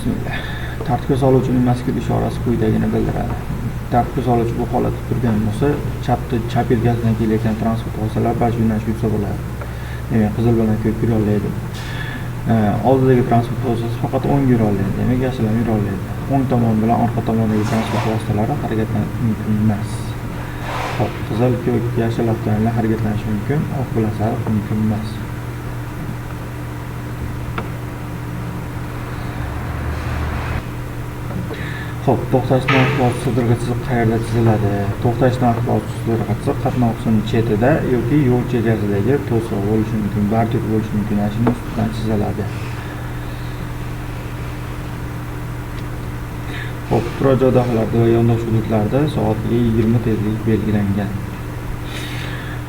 Bismillah. Tartibga soluvchining mazkur ishorasi quyidagini bildiradi. Tartibga soluvchi bu holatda turgan bo'lsa, chap yelkasidan kelayotgan transport vositalari barcha yo'nalishga yursa bo'ladi. Demak, qizil bilan ko'k yura oladi. Oldidagi transport vositasi faqat o'ng yura oladi. Demak, yashil ham yura oladi. O'ng tomon bilan orqa tomondagi transport vositalari harakatlanish mumkin emas. Xo'p, qizil, ko'k, yashil avtomobillar harakatlanishi mumkin, oq bilan sariq mumkin emas. Xo'p, to'xtash narxi sudraga chiziq qayerda chiziladi? To'xtash narxi sudraga chiziq qatnov qismining chetida yoki yo'l chekkasidagi to'siq bo'lishi mumkin, bordyur bo'lishi mumkin, mashina ustidan chiziladi. Xo'p, turar joy daxllarida va yondosh hududlarda soatiga 20 tezlik belgilangan.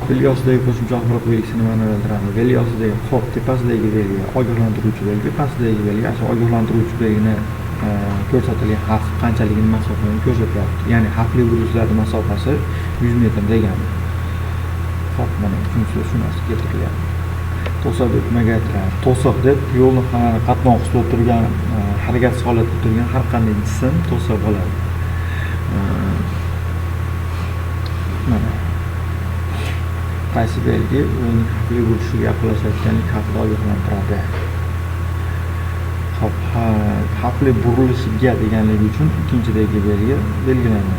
Belgi ostidagi qo'shimcha axborot belgisi nimani bildiradi? Belgi ostidagi xo'p, tepasidagi belgi ogohlantiruvchi belgi, pastdagi belgi ogohlantiruvchi belgini ko'rsatilgan xavf qanchaligini masofani ko'rsatadi. Ya'ni xavfli hududlar masofasi 100 metr degani. Xo'p, mana uchinchi shunasi keltiriladi. To'siq deb nimaga aytiladi? To'siq deb yo'lni qatnov qismida turgan, harakat holatida turgan har qanday jism to'siq bo'ladi. Mana qaysi belgi yo'lning xavfli bo'lishiga yaqinlashayotganlik haqida ogohlantiradi. Xo'p, xavfli burilishiga deganligi uchun ikkinchidagi belgi belgilanadi.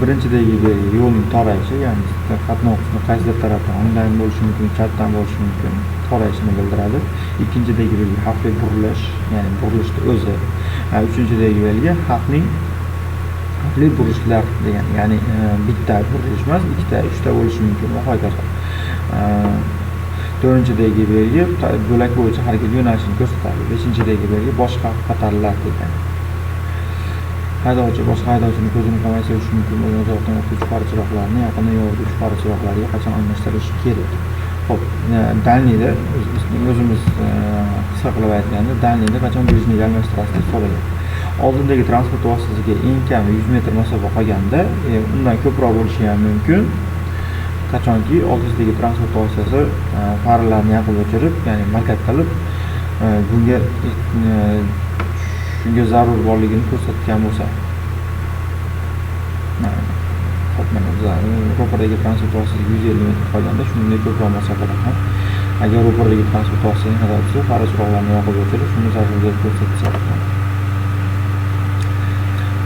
Birinchidagi belgi yo'lning torayishi, ya'ni qatnov qismi qaysidir tarafdan o'ngdan bo'lishi mumkin, chapdan bo'lishi mumkin, torayishini bildiradi. Ikkinchidagi belgi xavfli burilish, ya'ni burilishning o'zi. Uchinchidagi belgi xavfli burilishlar degani, ya'ni bitta burilish emas, ikkita, uchta bo'lishi mumkin va hokazo. To'rtinchidagi belgi bo'lak bo'yicha harakat yo'nalishini ko'rsatadi. Beshinchidagi belgi boshqa xatarlar degani. Haydovchi boshqa haydovchining ko'zini qamashtirilishi mumkin bo'lgan uzoqdan o'tuvchi qora chiroqlarni yaqindan yo'lovchi qora chiroqlarga qachon almashtirish kerak? Xo'p, dalniyda o'zimiz qisqa qilib aytganda, dalniyda qachon bejniga almashtirasiz deb so'ragan. Oldindagi transport vositasiga eng kami 100 metr masofa qolganda, undan ko'proq bo'lishi ham mumkin. Qachonki oldidagi transport vositasi farlarni yoqib o'chirib, ya'ni markat qilib, shunga zarur borligini ko'rsatgan bo'lsa. Xo'p, mana ro'pardagi transport vositasiga 150 metr qolganda, shunday ko'proq masofada ham agar ro'pardagi transport vositasining haydovchisi far chiroqlarini yoqib o'chirib, shuni zarur deb ko'rsatsa.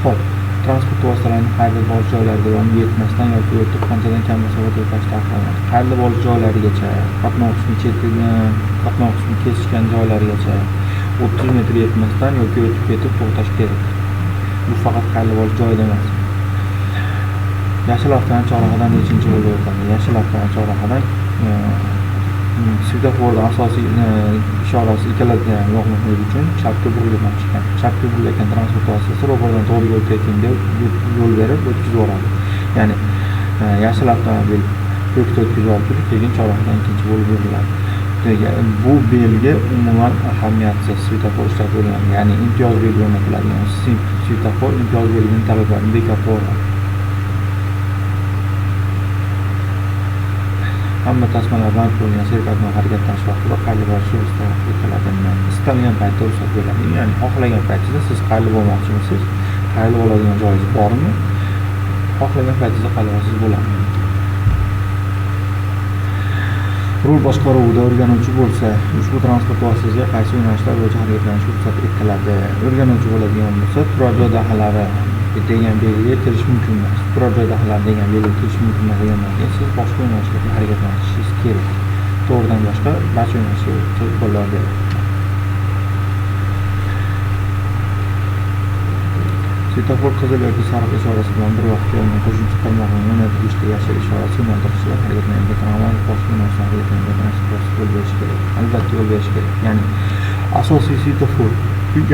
Xo'p, transport vositalarining qayerda borish joylariga unga yetmasdan yoki o'tib qanchadan kam masofada o'tash taqiqlanadi. Qayerda borish joylarigacha, qatnov qismi kesishgan joylarigacha 30 metr yetmasdan yoki o'tib ketib to'xtash kerak. Bu faqat qayerda borish joyida emas. Yashil avtomobil chorrahadan nechinchi yo'lda o'tadi? Yashil avtomobil chorrahadan svetoforda asosiy ishorasi ikkaladan yo'qligi uchun chapga burilgan chiqqan. Chapga burilayotgan transport vositasi ro'pardan to'g'riga o'tayotganga yo'l berib o'tkazib yuboradi. Ya'ni yashil avtomobil ko'kda o'tkazib yuborib, keyin chorrahadan ikkinchi bo'lib beriladi. Bu belgi umuman ahamiyatsiz svetofor ishlatilgan, ya'ni imtiyoz belgi o'rnatiladigan svetofor imtiyoz belgining talablarini bekor qiladi. Hamma tasmalar band bo'lgan serqatnov harakatlanish vaqtida qayerga borish yo'lida etiladi. Istalgan paytda ruxsat beriladi. Ya'ni xohlagan paytingizda siz qayerga bormoqchimisiz, qayerga oladigan joyingiz bormi? Xohlagan paytingizda qayerga borasiz bo'ladi. Rul boshqaruvida o'rganuvchi bo'lsa, ushbu transport vositasiga qaysi yo'nalishlar bo'yicha harakatlanish ruxsat etiladi? O'rganuvchi bo'ladigan bo'lsa, turar joy daxllari degan belgiga kirish mumkin emas. Turar joy daxllari degan belgiga kirish mumkin emas degandan keyin siz boshqa yo'nalishlarga harakatlanishingiz kerak. To'g'ridan boshqa barcha yo'nalishlarga qo'llar beradi. Svetofor qizil yoki sariq ishorasi bilan bir vaqtga olingan qo'shimcha tarmoqni yo'naltirishda yashil ishorasi yo'naltirishda harakatlanayotgan tramvay boshqa yo'nalishda harakatlanayotgan transport yo'l berish kerak. Albatta yo'l berish kerak. Ya'ni asosiy svetofor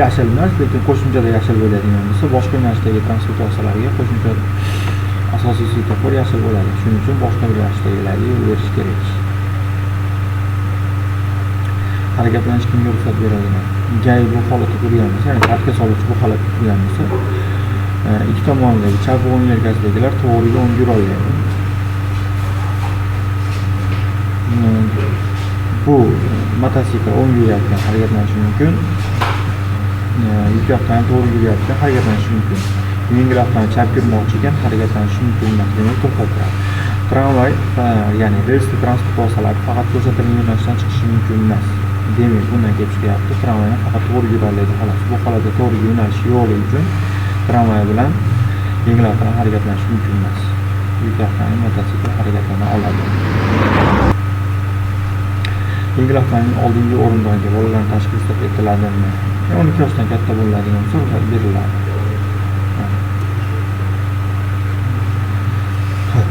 yashil emas, lekin qo'shimchada yashil bo'ladigan bo'lsa, boshqa yo'nalishdagi transport vositalariga qo'shimcha asosiy svetofor yashil bo'ladi. Shuning uchun boshqa yo'nalishdagilarga yo'l berish kerak. Harakatlanish kimga ruxsat berilgan? Gay bu holatda turgan bo'lsa, ya'ni tartibga soluvchi bu holatda turgan bo'lsa, ikki tomondagi chap o'ng yelkasidagilar to'g'riga o'ng yura oladi. Bu mototsikl o'ng yurayotgan harakatlanishi mumkin. Yuk avtomobil to'g'ri yurayotgan harakatlanishi mumkin. Yengil avtomobil chap yurmoqchi ekan harakatlanishi mumkin emas, demak to'xtatiladi. Tramvay, ya'ni relsli transport vositalari faqat ko'rsatilgan yo'nalishdan chiqishi mumkin emas. Demak, bundan kelib chiqyapti. Tramvay faqat to'g'ri yuradi xolos. Bu holatda to'g'ri yo'nalish yo'qligi uchun tramvay bilan yengil avtomobil harakatlanishi mumkin emas. Yuk avtomobil, mototsikl harakatlana oladi. Yengil avtomobilning oldingi o'rindig'iga bolalarni tashxis etiladimi? 12 yoshdan katta bo'ladigan bo'lsa ruxsat beriladi.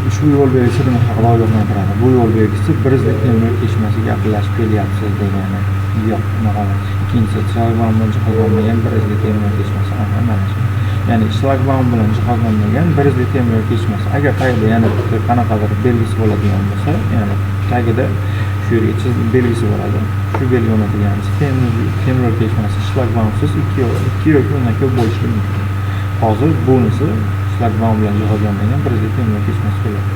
Ushbu yo'l belgisi nima haqida ogohlantiradi? Bu yo'l belgisi Birizli temir kechmasiga yaqinlashib kelyapsiz degani. Yo'q, naqadar. Ikkinchisi, shlagbaum bilan jihozlanmagan Birizli temir kechmasi. Mana shu. Ya'ni shlagbaum bilan jihozlanmagan Birizli temir kechmasi. Agar tagida yana qanaqadir belgisi bo'ladigan bo'lsa, ya'ni tagida shu yerga chizib belgisi bo'ladi. Shu belgi o'rnatilganimiz temir kechmasi shlagbaumsiz 2 yoki undan ko'p bo'lishi mumkin. Hozir bunisi shlagbaum bilan jihozlanmagan Birizli temir kechmasi bo'ladi.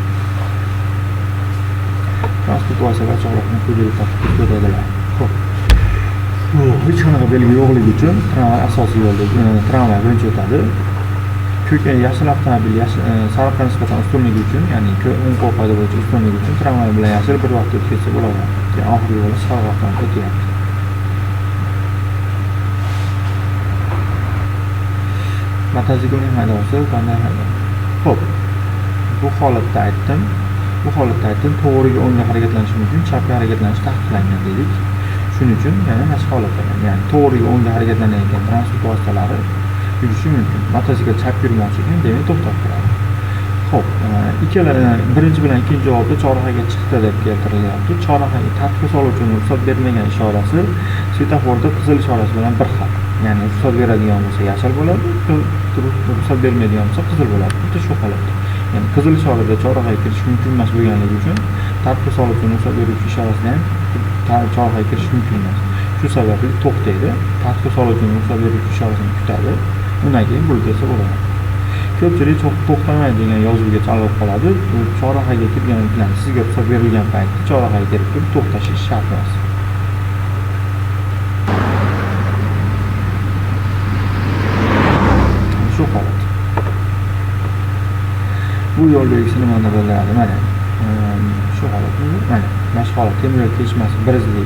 Transport vositalari chog'roqni ko'chada tartibga ko'radilar. Xo'p. Hech qanaqa belgi yo'qligi uchun tramvay asosiy yo'lda tramvay birinchi o'tadi. Yashil avtomobil sariqqa nisbatan ustunligi uchun, ya'ni o'ng qo'l qoida bo'yicha ustunligi uchun tramvay bilan yashil bir vaqtda o'tib ketsa bo'ladi. Keyin oxirgi yo'li sariq avtomobil o'tyapti. Mototsiklning haydovchisi qanday haydaydi? Xo'p. Bu holatda aytdim, to'g'riga o'ngga harakatlanishi mumkin, chapga harakatlanish taqiqlangan dedik. Shuning uchun yana mana shu holatda, ya'ni to'g'riga o'ngga harakatlanayotgan transport vositalari yurishi mumkin. Mototsikl chap yurmoqchi ekan, demak to'xtab turadi. Xo'p, birinchi bilan ikkinchi javobda chorrahaga chiqdi deb keltirilyapti. Chorrahaga tartibga soluvchi ruxsat bermagan ishorasi svetoforda qizil ishorasi bilan bir xil. Ya'ni ruxsat beradigan bo'lsa yashil bo'ladi, ruxsat bermaydigan bo'lsa qizil bo'ladi. Bitta shu holatda. Ya'ni qizil ishorada chorrahaga kirish mumkin emas bo'lganligi uchun tartibga soluvchi ruxsat beruvchi ishorasini ham chorrahaga kirish mumkin emas. Shu sababli to'xtaydi. Tartibga soluvchi ruxsat beruvchi ishorasini kutadi. Undan keyin bo'lib ketsa bo'ladi. Ko'pchilik to'xtamaydi degan yozuvga chalg'ib qoladi. Chorrahaga kirgan bilan sizga ruxsat berilgan paytda chorrahaga kirib turib to'xtashingiz shart emas. Shu holat. Bu yo'l belgisi nimani bildiradi? Mana shu holat. Mana shu holat temir yo'l kechmasi Birizli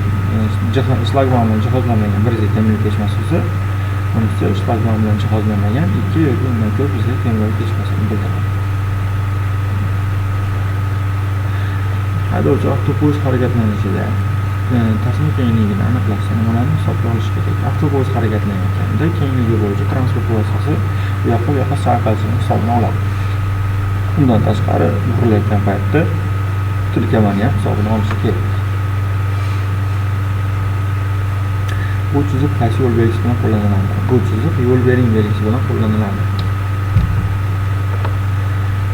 shlagbaum bilan jihozlanmagan Birizli temir yo'l kechmasi bo'lsa, bunisi shlagbaum bilan jihozlanmagan 2 yoki undan ko'p Birizli temir yo'l kechmasini bildiradi. Haydovchi avtobus harakatlanishida tasma kengligini aniqlashda nimalarni hisobga olish kerak? Avtobus harakatlanayotganda kengligi bo'yicha transport vositasi bu yoqqa sayqalishini hisobga oladi. Bundan tashqari burilayotgan paytda tilkamani ham hisobini olish kerak. Bu chiziq qaysi yo'l belgisi bilan qo'llaniladi? Bu chiziq yo'l bering belgisi bilan qo'llaniladi.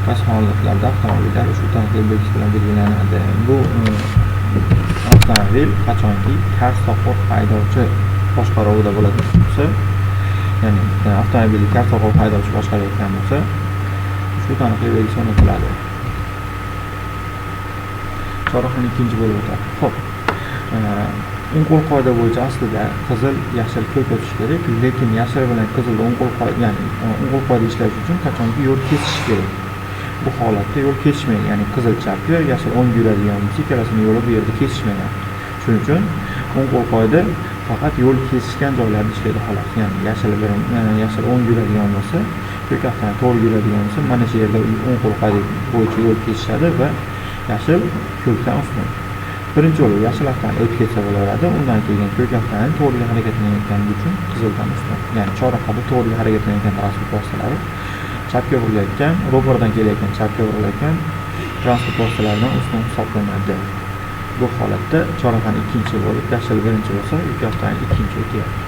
Qaysi holatlarda avtomobillar ushbu taniqli belgisi bilan belgilanadi? Bu avtomobil qachonki kar-soqov haydovchi boshqaruvida bo'ladigan bo'lsa, ya'ni avtomobilni kar-soqov haydovchi boshqarayotgan bo'lsa, shu taniqli belgisi o'rnatiladi. Chorrahaning ikkinchi bo'lib o'tadi. Xo'p. O'ng qo'l qoida bo'yicha aslida qizil, yashil ko'k o'tish kerak, lekin yashil bilan qizil o'ng qo'l qoida, ya'ni o'ng qo'l qoida ishlash uchun qachonki yo'l kesish kerak. Bu holatda yo'l kesishmaydi, ya'ni qizil chapga, yashil o'ng yuradigan bo'lsa, ikkalasining yo'li bu yerda kesishmagan. Shuning uchun o'ng qo'l qoida faqat yo'l kesishgan joylarda ishlaydi xolos. Ya'ni yashil o'ng yuradigan bo'lsa, ko'k avtomobil to'g'ri yuradigan bo'lsa, mana shu yerda o'ng qo'l qoida bo'yicha yo'l kesishadi va yashil ko'kdan ustun. Birinchi yo'l yashil avtomobil o'tib ketsa bo'laveradi. Undan keyin ko'k avtomobil to'g'ri harakatlanayotgani uchun qizildan ustun. Ya'ni chorrahada to'g'ri harakatlanayotgan transport vositalari chapga burilayotgan, ro'pardan kelayotgan chapga burilayotgan transport vositalaridan ustun hisoblanadi. Bu holatda chorrahaning ikkinchi bo'lib, yashil birinchi bo'lsa, yuk avtomobil ikkinchi o'tyapti.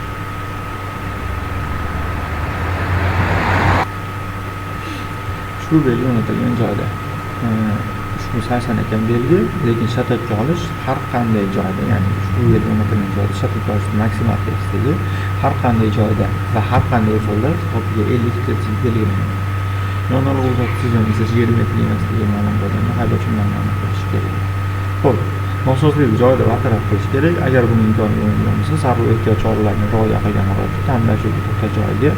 Shu belgi o'rnatilgan joyda ushbu 80 ekan belgi, lekin shatakka olish har qanday joyda, ya'ni shu belgi o'rnatilgan joyda shatakka olish maksimal tekisdagi har qanday joyda va har qanday usulda to'piga 50 tekis belgilangan. Yo'nalish uzatish tizimi esa 20 metr emasligi ma'lum bo'lganda haydovchi bilan aniqlash kerak. Xo'p, nosozlikni joyida bartaraf qilish kerak. Agar buni imkoni bo'lmasa, zarur ehtiyot choralarini rioya qilgan holatda ta'minlash yoki to'xtash joyiga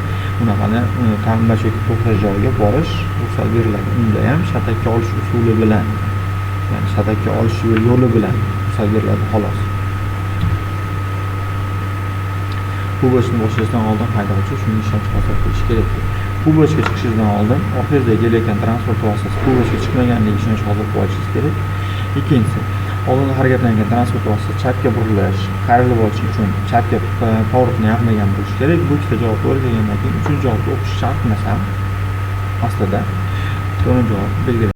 ta'minlash yoki to'xtash joyiga borish ruxsat beriladi. Unda ham shatakka olish usuli bilan, ya'ni shatakka olish yo'li bilan ruxsat beriladi xolos. Bu bosqichni boshlashdan oldin haydovchi shuni ishonch hosil qilish kerak. Bu bosqichga chiqishdan oldin orqangizda kelayotgan transport vositasi bu bosqichga chiqmaganligiga ishonch hosil qilishingiz kerak. Ikkinchisi, oldinda harakatlangan transport vositasi chapga burilish, qayrili bo'lishi uchun chapga pоворotni yapmagan bo'lishi kerak. Bu ikkita javob o'rgangandan keyin uchinchi javobni o'qish shart emas ham. Aslida to'rtinchi javob belgilanadi.